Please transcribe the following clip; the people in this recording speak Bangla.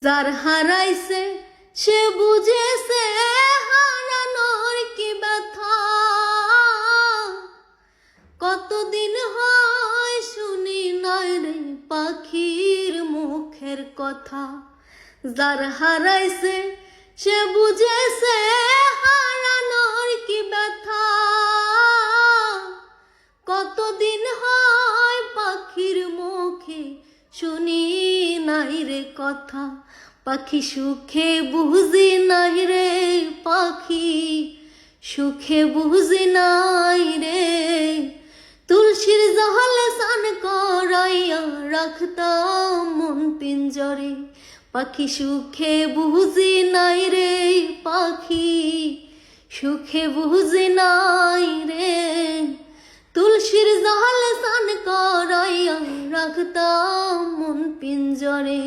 যার হারাইছে সে বুঝেছে হারানোর কি ব্যথা। কতদিন হয় শুনি নাই রে পাখির মুখের কথা। যার হারাইছে সে বুঝেছে হারানোর কি ব্যথা। কতদিন হয় পাখির মুখে শুনি নাই রে কথা। পাখি সুখে বুঝি নাই রে, পাখি সুখে বুঝি নাই রে। তুলসীর জলে স্নান করাইয়া রাখতাম মন পিঞ্জরে। পাখি সুখে বুঝি নাই রে, পাখি সুখে বুঝি নাই রে। তুলসীর জলে স্নান করাইয়া রাখতাম মন পিঞ্জরে।